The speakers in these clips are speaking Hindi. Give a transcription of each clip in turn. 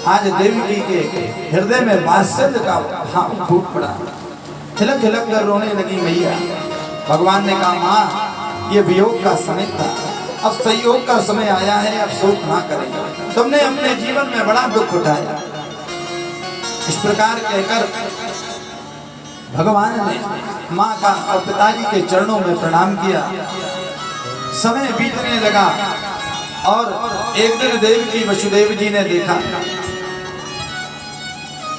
आज देवी के हृदय में वात्सल्य का भाव फूट पड़ा। हिलक हिलक कर रोने लगी मैया। भगवान ने कहा, माँ ये वियोग का समय था, अब संयोग का समय आया है, अब शोक ना करें। तुमने अपने जीवन में बड़ा दुख उठाया। इस प्रकार कहकर भगवान ने माँ का और पिताजी के चरणों में प्रणाम किया। समय बीतने लगा और एक दिन देवकी वसुदेव जी ने देखा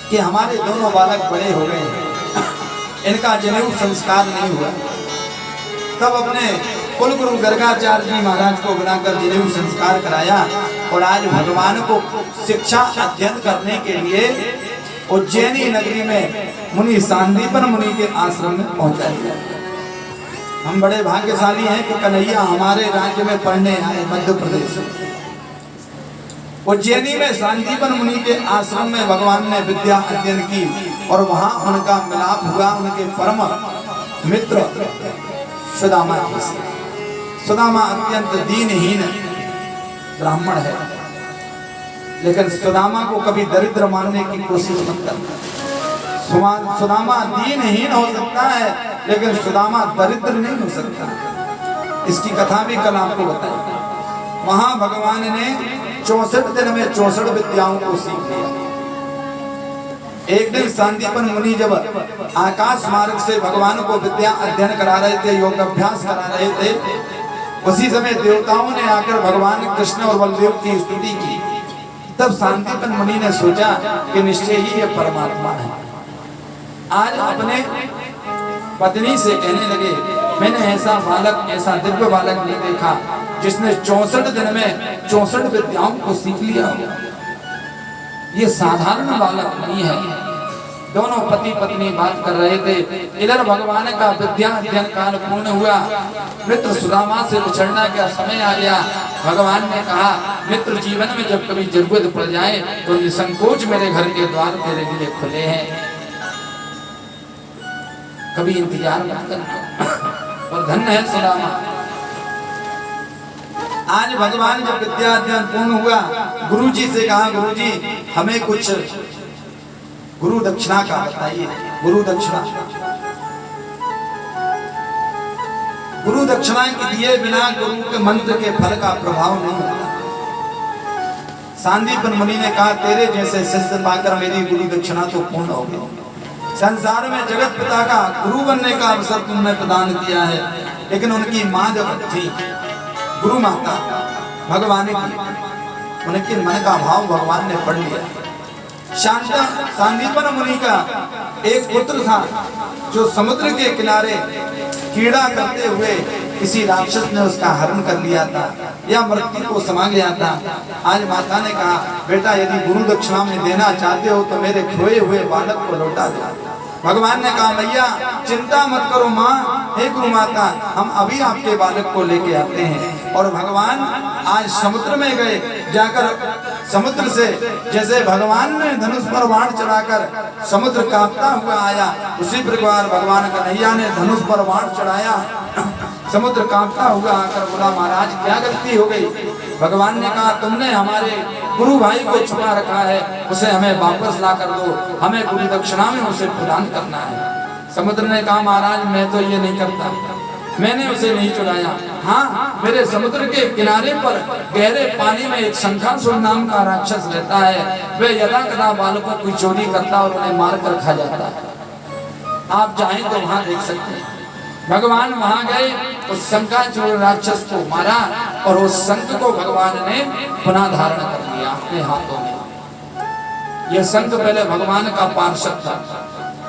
कि हमारे दोनों बालक बड़े हो गए हैं, इनका जनेऊ संस्कार नहीं हुआ। तब अपने कुल गुरु गर्गाचार्य जी महाराज को बुलाकर जनेऊ संस्कार कराया और आज भगवान को शिक्षा अध्ययन करने के लिए उज्जैनी नगरी में मुनि सांदीपन मुनि के आश्रम में पहुंचा दिया। हम बड़े भाग्यशाली हैं कि कन्हैया हमारे राज्य में पढ़ने आए, मध्य प्रदेश में। उज्जैनी में सांदीपन मुनि के आश्रम में भगवान ने विद्या अध्ययन की और वहां उनका मिलाप हुआ उनके परम मित्र सुदामा जी से। सुदामा अत्यंत दीनहीन ब्राह्मण है, लेकिन सुदामा को कभी दरिद्र मानने की कोशिश मत करना। सुदामा दीनहीन हो सकता है, लेकिन सुदामा दरिद्र नहीं हो सकता। इसकी कथा भी कल आपको बताई। वहां भगवान ने 64 दिन में 64 विद्याओं को सीख लिया। एक दिन सांदीपन मुनि जब आकाश मार्ग से भगवान को विद्या अध्ययन करा रहे थे, योग अभ्यास करा रहे थे, उसी समय देवताओं ने आकर भगवान कृष्ण और बलदेव की स्तुति की। तब सांदीपन मुनि ने सोचा कि निश्चय ही ये परमात्मा है। आज अपने पत्नी से कहने लगे, मैंने ऐसा बालक, ऐसा दिव्य बालक नहीं देखा जिसने 64 दिन में 64 विद्याओं को सीख लिया। ये साधारण बालक नहीं है। दोनों पति पत्नी बात कर रहे थे। इधर भगवान का विद्या अध्ययन काल पूर्ण हुआ। मित्र सुदामा से बिछड़ना का समय आ गया। भगवान ने कहा, मित्र जीवन में जब कभी जरूरत पड़ जाए तो निसंकोच मेरे घर के द्वार तेरे लिए खुले हैं, कभी इंतजार मत करना। और धन्य है सुदामा। आज भगवान जब विद्या अध्ययन पूर्ण हुआ, गुरुजी से कहा, गुरुजी हमें कुछ गुरु दक्षिणा का बताइए। गुरु दक्षिणा, गुरु दक्षिणा के दिए बिना गुरु के मंत्र के फल का प्रभाव नहीं होता। सांदीपन मुनि ने कहा, तेरे जैसे शिष्य पाकर मेरी गुरु दक्षिणा तो पूर्ण हो गई। संसार में जगत पिता का गुरु बनने का अवसर तुमने प्रदान किया है, लेकिन उनकी माँ जब थी गुरु माता भगवान की, उनके मन का भाव भगवान ने पढ़ लिया। सांदीपन मुनि का एक पुत्र था जो समुद्र के किनारे कीड़ा करते हुए किसी राक्षस ने उसका हरण कर लिया था या मृत्यु को समा गया था। आज माता ने कहा, बेटा यदि गुरु दक्षिणा में देना चाहते हो तो मेरे खोए हुए बालक को लौटा दो। भगवान ने कहा, मैया चिंता मत करो माँ, हे गुरु माता, हम अभी आपके बालक को लेके आते हैं। और भगवान आज समुद्र में गए। जाकर समुद्र से जैसे भगवान ने धनुष पर बाण चढ़ाकर समुद्र कांपता हुआ आया, उसी प्रकार भगवान कन्हैया ने धनुष पर बाण चढ़ाया, समुद्र कांपता हुआ आकर बोला, महाराज क्या गलती हो गई? भगवान ने कहा, तुमने हमारे गुरु भाई को छुपा रखा है, उसे हमें वापस ला कर दो, हमें गुरु दक्षिणा में उसे प्रदान करना है। समुद्र ने कहा, महाराज मैं तो ये नहीं करता, मैंने उसे नहीं चुराया। हाँ, मेरे समुद्र के किनारे पर गहरे पानी में एक शंखासुर नाम का राक्षस रहता है। वह यदा कदा बालकों की चोरी करता और उन्हें मार कर खा जाता है। आप चाहें तो वहां देख सकते हैं। भगवान वहां गए, उस शंखासुर राक्षस को मारा और उस शंख को भगवान ने पुनः धारण कर लिया अपने हाथों में। यह शंख पहले भगवान का पार्षद था।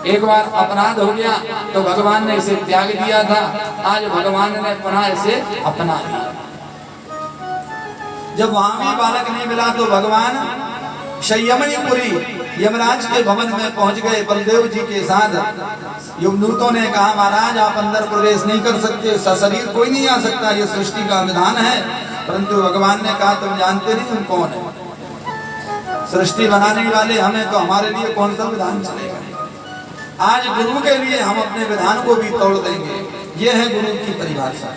एक बार अपराध हो गया तो भगवान ने इसे त्याग दिया था। आज भगवान ने पुनः इसे अपना लिया। जब वहां भी बालक नहीं मिला तो भगवान संयमनीपुरी यमराज के भवन में पहुंच गए बलदेव जी के साथ। यमदूतों ने कहा, महाराज आप अंदर प्रवेश नहीं कर सकते, सशरीर कोई नहीं आ सकता, ये सृष्टि का विधान है। परंतु भगवान ने कहा, तुम जानते नहीं हम कौन है? सृष्टि बनाने वाले हमें, तो हमारे लिए कौन सा विधान चलेगा? आज गुरु के लिए हम अपने विधान को भी तोड़ देंगे। यह है गुरु की परिभाषा।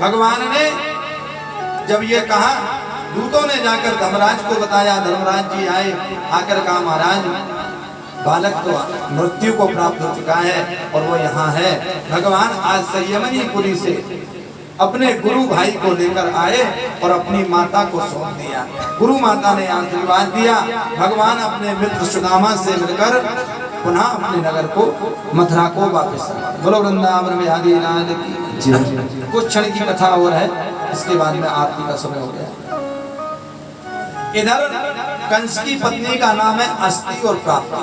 भगवान ने जब ये कहा दूतों ने जाकर धर्मराज को बताया। धर्मराज जी आए, आकर कहा महाराज बालक तो मृत्यु को प्राप्त हो चुका है और वो यहाँ है। भगवान आज संयमनीपुरी से अपने गुरु भाई को लेकर आए और अपनी माता को सौंप दिया। गुरु माता ने आशीर्वाद दिया। भगवान अपने मित्र सुदामा से मिलकर पुनः अपने नगर को, मथुरा को वापस आए। बोलो वृंदावन में आदि लाल की। कुछ क्षण की कथा और है, इसके बाद में आरती का समय हो गया। इधर कंस की पत्नी का नाम है अस्ति और प्राप्ति,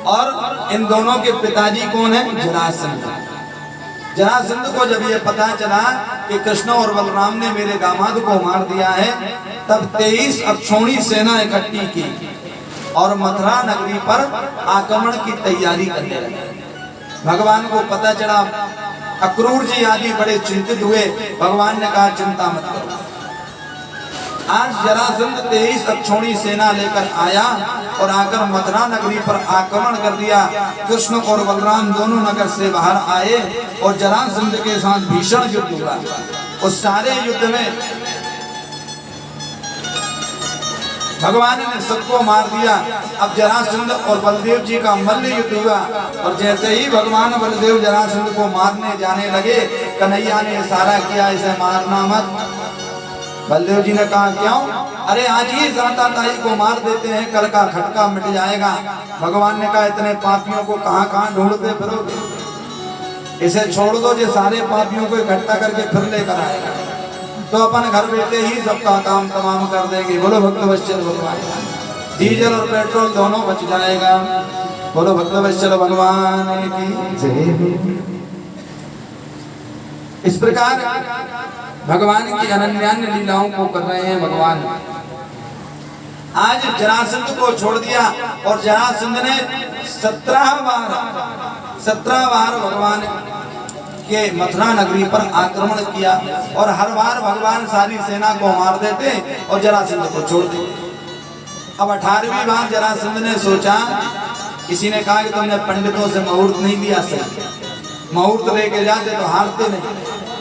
और इन दोनों के पिताजी कौन है? जरासंध। जरासंध को जब ये पता चला कि कृष्ण और बलराम ने मेरे दामाद को मार दिया है, तब 23 अक्षौणी सेना इकट्ठी की और मथुरा नगरी पर आक्रमण की तैयारी करने लगे। भगवान को पता चला, अक्रूर जी आदि बड़े चिंतित हुए। भगवान ने कहा चिंता मत करो। आज जरासंध 23 अक्षौणी सेना लेकर आया और आकर मथुरा नगरी पर आक्रमण कर दिया। कृष्ण और बलराम दोनों नगर से बाहर आए और जरासंध के साथ भीषण युद्ध हुआ। उस सारे युद्ध में भगवान ने सबको मार दिया। अब जरासंध और बलदेव जी का मल्ल युद्ध हुआ, और जैसे ही भगवान बलदेव जरासंध को मारने जाने लगे, कन्हैया ने इशारा किया इसे मारना मत। बलदेव जी ने कहा क्यों? अरे आज ही जाता ताई को मार देते हैं, कल का खटका मिट जाएगा। भगवान ने कहा इतने पापियों को कहाँ कहाँ ढूंढते फिरोगे, इसे छोड़ दो, जो सारे पापियों को इकट्ठा करके फिर लेकर आएगा तो अपन घर बैठे ही सबका काम तमाम कर देंगे। बोलो भक्तवत्सल भगवान, डीजल और पेट्रोल दोनों बच जाएगा। बोलो भक्तवत्सल भगवान की जय। इस प्रकार भगवान की अनन्यान्य लीलाओं को कर रहे हैं भगवान। आज जरासंध को छोड़ दिया और जरासंध ने 17 बार भगवान के मथुरा नगरी पर आक्रमण किया, और हर बार भगवान सारी सेना को मार देते और जरासंध को छोड़ देते। अब 18वीं बार जरासंध ने सोचा, किसी ने कहा कि तुमने पंडितों से मुहूर्त नहीं लिया सही, मुहूर्त लेके जाते तो हारते नहीं,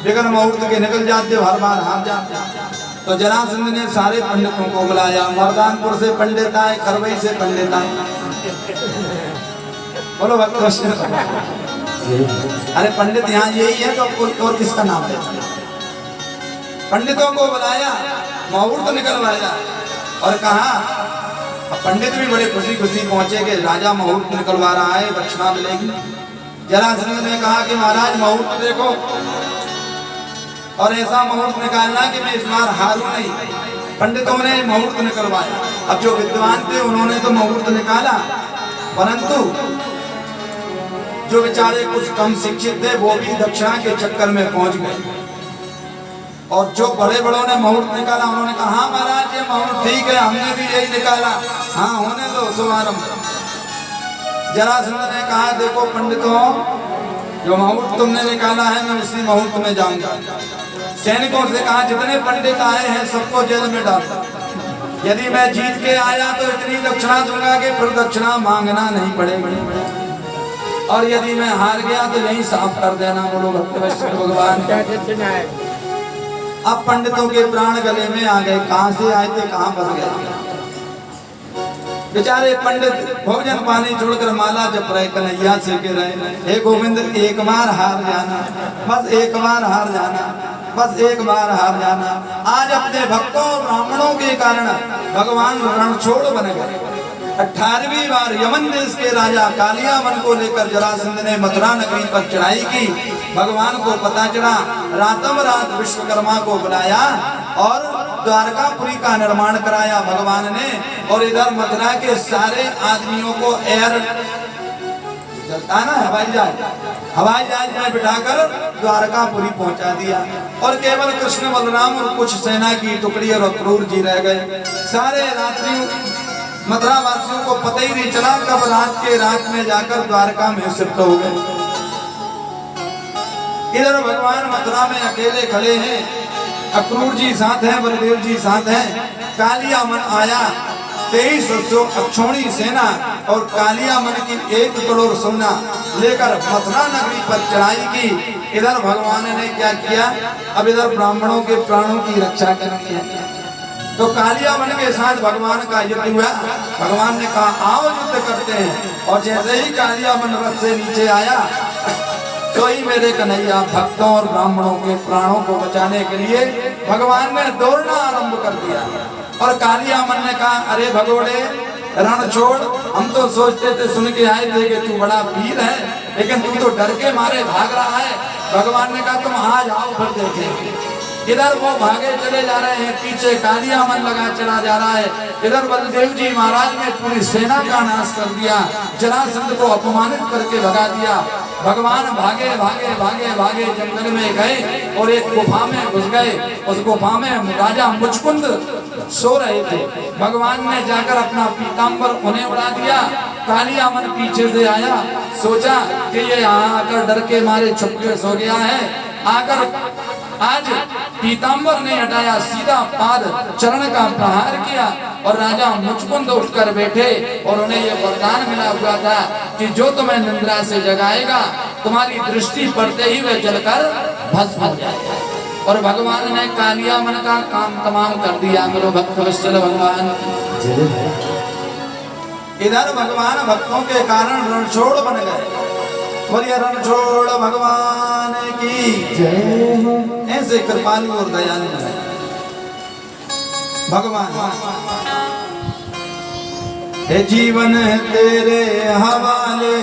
बिगर मुहूर्त के निकल जाते हो हर बार हार जाते। तो जरासंध ने सारे पंडितों को बुलाया। मर्दानपुर से पंडित आए, खरवई से पंडित आए। बोलो भक्त। अरे पंडित यहाँ यही है तो कोई और किसका नाम है? पंडितों को बुलाया, मुहूर्त निकलवाया और कहा, पंडित भी बड़े खुशी खुशी पहुंचे कि राजा मुहूर्त निकलवा रहा है, दक्षिणा मिलेगी। जरासंध ने कहा कि महाराज मुहूर्त देखो और ऐसा मुहूर्त निकालना कि मैं इस बार हारूं नहीं। पंडितों ने मुहूर्त निकलवाया। अब जो विद्वान थे उन्होंने तो मुहूर्त निकाला, परंतु जो बेचारे कुछ कम शिक्षित थे वो भी दक्षिणा के चक्कर में पहुंच गए। और जो बड़े बड़ों ने मुहूर्त निकाला उन्होंने कहा हाँ महाराज ये मुहूर्त ठीक है, हमने भी यही निकाला, हाँ होने दो शुभारंभ। जरासंध ने कहा देखो पंडितों, जो मुहूर्त तुमने निकाला है मैं उसी मुहूर्त में जाऊंगा। सैनिकों से कहा जितने पंडित आए हैं सबको जेल में डाल, यदि मैं जीत के आया तो इतनी दक्षिणा दूंगा कि फिर दक्षिणा मांगना नहीं पड़ेगी, और यदि मैं हार गया तो यही साफ कर देना। बोलो भक्तवत्सल भगवान। अब पंडितों के प्राण गले में आ गए, कहां से आए थे कहां फंस गए बेचारे पंडित। भोजन पानी छोड़कर माला जप रहे, कन्हैया से कह रहे हे गोविंद एक बार हार जाना, बस एक बार हार जाना, बस एक बार हार जाना। आज अपने भक्तों ब्राह्मणों के कारण भगवान रणछोड़ बन गए। 18वीं बार यमन देश के राजा कालियावन को लेकर जरासंध ने मथुरा नगरी पर चढ़ाई की। भगवान को पता चला, रातम रात विश्वकर्मा को बुलाया और द्वारकापुरी का निर्माण कराया भगवान ने। और इधर मथुरा के सारे आदमियों को एयर चलता ना हवाई जहाज में बिठाकर द्वारकापुरी पहुंचा दिया, और केवल कृष्ण बलराम और कुछ सेना की टुकड़ी और अक्रूर जी रह गए। सारे रात्रियों मथुरा वासियों को पता ही नहीं चला कब रात में जाकर द्वारका में शिफ्ट हो गए। इधर भगवान मथुरा में अकेले खड़े हैं, अक्रूर जी साथ हैं, बलदेव जी साथ हैं। कालियावन आया, 2300 अक्षौणी सेना और कालियावन की 1 करोड़ सोना लेकर मथुरा नगरी पर चढ़ाई की। इधर भगवान ने क्या किया, अब इधर ब्राह्मणों के प्राणों की रक्षा करनी है। तो कालिया मन के साथ भगवान का युद्ध हुआ। भगवान ने कहा आओ युद्ध करते हैं। और जैसे ही कालिया मन रथ से नीचे आया तो ही मेरे कन्हैया भक्तों और ब्राह्मणों के प्राणों को बचाने के लिए भगवान ने दौड़ना आरंभ कर दिया। और कालिया मन ने कहा अरे भगोड़े रण छोड़, हम तो सोचते थे सुन के आए थे कि तू बड़ा वीर है, लेकिन तू तो डर के मारे भाग रहा है। भगवान ने कहा तुम आज आओ फिर देखेंगे। इधर वो भागे चले जा रहे हैं, पीछे कालिया मन लगा चला जा रहा है। इधर बलदेव जी महाराज ने पूरी सेना का नाश कर दिया, जरासंध को अपमानित करके भगा दिया। भगवान भागे भागे भागे भागे जंगल में गए और एक गुफा में घुस गए। उस गुफा में राजा मुचकुंद सो रहे थे। भगवान ने जाकर अपना पीताम्बर उन्हें उड़ा दिया। कालिया मन पीछे से आया, सोचा कि ये यहाँ आकर डर के मारे छुप के सो गया है। आकर आज पीताम्बर ने हटाया, सीधा पाद चरण का प्रहार किया और राजा मुचकुंद उठकर बैठे। और उन्हें ये वरदान मिला हुआ था कि जो तुम्हें निंद्रा से जगाएगा तुम्हारी दृष्टि पड़ते ही वह जलकर भस्म हो जाएगा। और भगवान ने कालिया मन का काम तमाम कर दिया। मेरे भक्त वत्सल भगवान। इधर भगवान भक्तों के कारण रणछोड़ बन गए। बोलिए रणछोड़ भगवान की जय। ऐसे कृपालु और दयालु है भगवान। हे जीवन तेरे हवाले